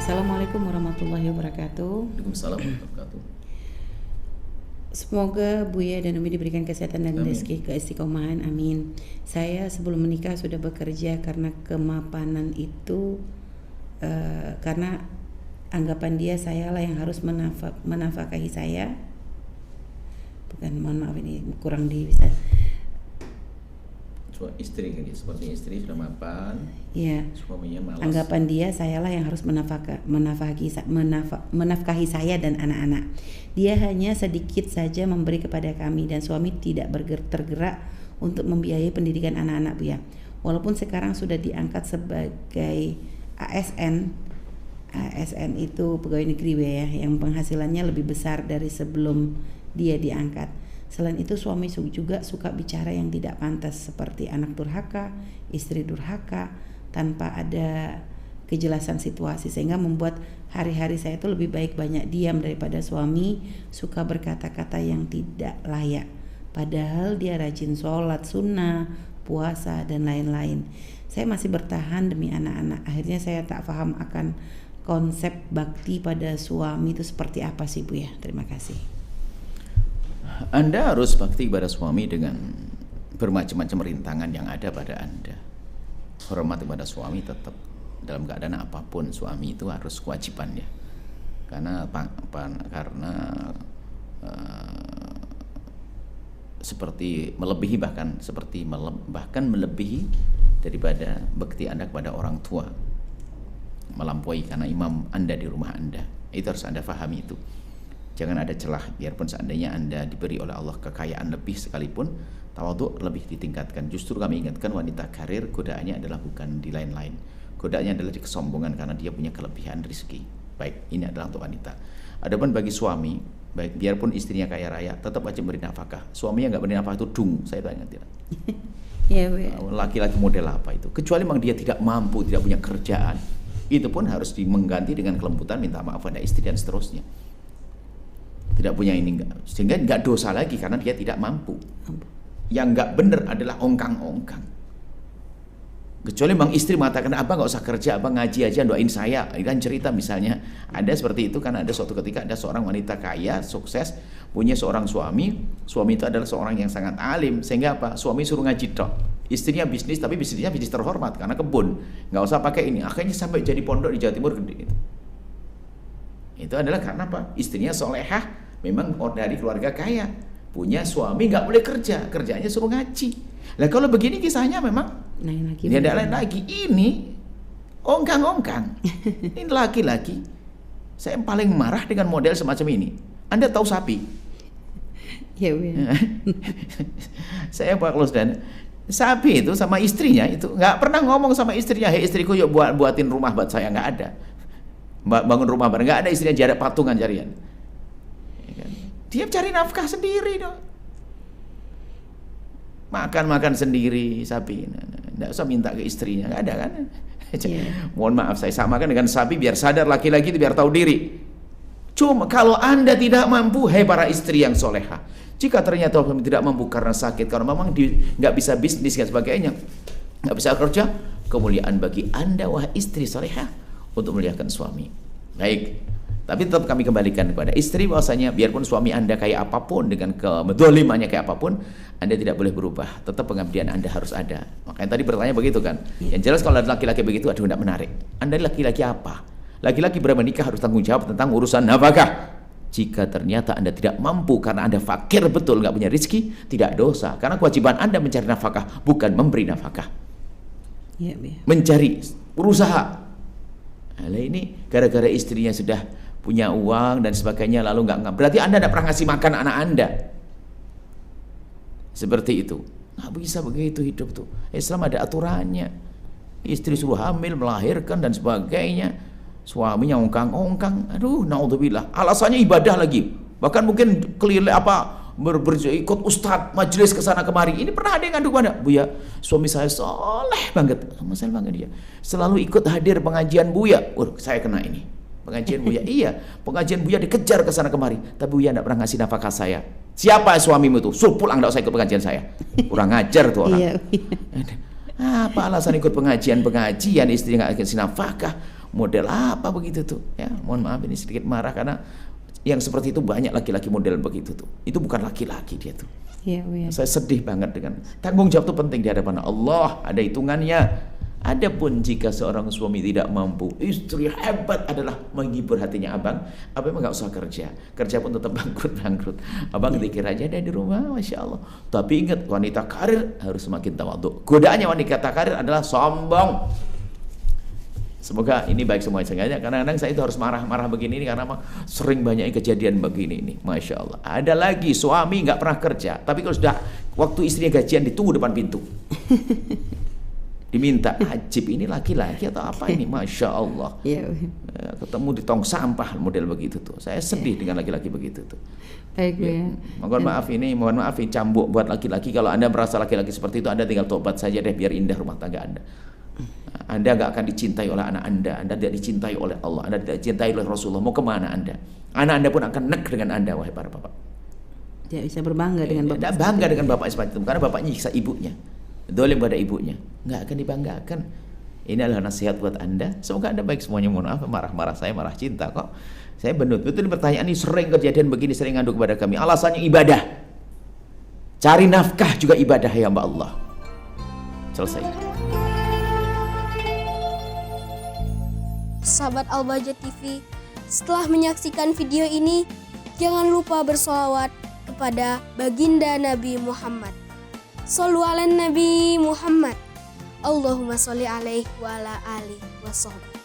Assalamualaikum warahmatullahi wabarakatuh. Waalaikumsalam warahmatullahi wabarakatuh. Semoga Buya dan Umi diberikan kesehatan dan Amin. rezeki keistiqomahan. Amin. Saya sebelum menikah sudah bekerja karena kemapanan itu, karena anggapan dia sayalah yang harus menafkahi saya. Bukan, mohon maaf ini kurang bisa. Istri kan gitu, seperti istri sudah mapan, Iya. suaminya malas. Anggapan dia sayalah yang harus menafkahi saya dan anak-anak. Dia hanya sedikit saja memberi kepada kami dan suami tidak tergerak untuk membiayai pendidikan anak-anak, Buya. Walaupun sekarang sudah diangkat sebagai ASN. ASN itu pegawai negeri, Buya, yang penghasilannya lebih besar dari sebelum dia diangkat. Selain itu suami juga suka bicara yang tidak pantas, seperti anak durhaka, istri durhaka, tanpa ada kejelasan situasi, sehingga membuat hari-hari saya itu lebih baik banyak diam daripada suami suka berkata-kata yang tidak layak. Padahal dia rajin sholat sunnah, puasa dan lain-lain. Saya masih bertahan demi anak-anak. Akhirnya saya tak paham akan konsep bakti pada suami itu seperti apa sih, Bu ya? Terima kasih. Anda harus bakti kepada suami dengan bermacam-macam rintangan yang ada pada Anda. Hormat kepada suami tetap dalam keadaan apapun, suami itu harus kewajibannya. Karena seperti melebihi bahkan melebihi daripada bakti Anda kepada orang tua, melampaui karena imam Anda di rumah Anda. Itu harus Anda pahami itu. Jangan ada celah, biarpun seandainya Anda diberi oleh Allah kekayaan lebih sekalipun, tawadhu lebih ditingkatkan. Justru kami ingatkan wanita karir, godaannya adalah bukan di lain-lain. Godaannya adalah di kesombongan karena dia punya kelebihan rezeki. Baik, ini adalah untuk wanita. Adapun bagi suami, baik biarpun istrinya kaya raya, tetap wajib beri nafkah. Suaminya nggak beri nafkah itu dung, saya tanya tidak. Ya, Bu. Laki-laki model apa itu? Kecuali memang dia tidak mampu, tidak punya kerjaan, itu pun harus mengganti dengan kelembutan, minta maaf pada istri dan seterusnya. Tidak punya ini enggak, sehingga enggak dosa lagi karena dia tidak mampu. Yang enggak benar adalah ongkang-ongkang. Kecuali memang istri mengatakan, abang enggak usah kerja, abang ngaji aja, doain saya. Ini kan cerita misalnya ada seperti itu, karena ada suatu ketika ada seorang wanita kaya, sukses, punya seorang suami itu adalah seorang yang sangat alim, sehingga apa? Suami suruh ngaji tok. Istrinya bisnis, tapi bisnisnya bisnis terhormat karena kebun, nggak usah pakai ini. Akhirnya sampai jadi pondok di Jawa Timur gede itu. Itu adalah karena apa? Istrinya solehah, memang dari keluarga kaya, punya suami nggak boleh kerja, kerjanya suruh ngaji. Lah kalau begini kisahnya memang tidak lain lagi. Ini ongkang-ongkang. Ini laki-laki. Saya paling marah dengan model semacam ini. Anda tahu sapi? Ya, ya. Saya Pak Losdan, sapi itu sama istrinya itu nggak pernah ngomong sama istrinya, hei istriku yuk buatin rumah buat saya, nggak ada. Bangun rumah bareng, nggak ada istrinya, jarak patungan jarian. Dia cari nafkah sendiri dong. Makan sendiri sapi. Nggak usah minta ke istrinya, nggak ada kan? Mohon maaf, saya samakan dengan sapi biar sadar, laki-laki itu biar tahu diri. Cuma kalau Anda tidak mampu, hai para istri yang soleha, jika ternyata suami tidak mampu karena sakit, karena memang nggak bisa bisnis dan sebagainya, nggak bisa kerja, kemuliaan bagi Anda wahai istri soleha untuk memuliakan suami. Baik. Tapi tetap kami kembalikan kepada istri bahwasanya biarpun suami Anda kayak apapun, dengan kedzalimannya kayak apapun, Anda tidak boleh berubah. Tetap pengabdian Anda harus ada. Makanya tadi bertanya begitu kan. Yang jelas kalau ada laki-laki begitu, aduh tidak menarik. Anda laki-laki apa? Laki-laki menikah harus tanggung jawab tentang urusan nafkah. Jika ternyata Anda tidak mampu karena Anda fakir betul, nggak punya rezeki, tidak dosa. Karena kewajiban Anda mencari nafkah, bukan memberi nafkah. Ya. Mencari, berusaha. Nah, ini gara-gara istrinya sudah punya uang dan sebagainya lalu nggak, berarti Anda tidak pernah ngasih makan anak Anda. Seperti itu nggak bisa begitu hidup tuh. Islam ada aturannya. Istri suruh hamil, melahirkan dan sebagainya, suaminya ongkang-ongkang, aduh naudzubillah, alasannya ibadah lagi, bahkan mungkin keliling ikut ustadz majelis kesana kemari. Ini pernah ada yang ngadu pada Buya, suami saya soleh banget, saya bangga dia, selalu ikut hadir pengajian Buya. Saya kena ini pengajian Buya. Iya, pengajian Buya dikejar ke sana kemari, tapi Buya tidak pernah ngasih nafkah saya. Siapa suamimu itu? Suruh pulang, tidak usah ikut pengajian saya. Kurang ajar tuh orang. Apa alasan ikut pengajian istri nggak kasih nafkah? model apa begitu tuh ya. Mohon maaf ini sedikit marah karena yang seperti itu banyak laki-laki model begitu tuh. Itu bukan laki-laki dia tuh. Iya, Buya. Saya sedih banget dengan tanggung jawab itu penting di hadapan Allah, ada hitungannya. Adapun jika seorang suami tidak mampu, istri hebat adalah menghibur hatinya abang nggak usah kerja pun tetap bangkrut. Abang zikir aja deh di rumah, masya Allah. Tapi ingat, wanita karir harus semakin tawadhu. Godaannya wanita karir adalah sombong. Semoga ini baik semua. Sengaja kadang-kadang saya itu harus marah-marah begini karena sering banyak kejadian begini ini, masya Allah. Ada lagi suami nggak pernah kerja, tapi kalau sudah waktu istrinya gajian ditunggu depan pintu. Diminta, ajib ini laki-laki atau apa ini, masya Allah. Ketemu di tong sampah model begitu tuh. Saya sedih dengan laki-laki begitu tuh. Baik, ya. Mohon maaf ini cambuk buat laki-laki. Kalau Anda merasa laki-laki seperti itu, Anda tinggal tobat saja deh biar indah rumah tangga Anda. Anda nggak akan dicintai oleh anak Anda tidak dicintai oleh Allah, Anda tidak dicintai oleh Rasulullah. Mau kemana Anda? Anak Anda pun akan nek dengan Anda, wahai para bapak. Dia bisa berbangga dengan bapak. Tidak bangga dengan bapak seperti itu, karena bapaknya nyiksa ibunya. Dolim pada ibunya, nggak akan dibanggakan. Ini adalah nasihat buat Anda. Semoga Anda baik semuanya. Mohon maaf marah-marah, saya marah cinta kok. Saya betul pertanyaan ini sering kejadian begini, sering ngadu kepada kami. Alasannya ibadah, cari nafkah juga ibadah ya Mbak Allah. Selesai. Sahabat Al-Bahjah TV, setelah menyaksikan video ini, jangan lupa bersolawat kepada baginda Nabi Muhammad. Shollu ala Nabi Muhammad. Allahumma sholli alaihi wa ala alihi wa sahbihi.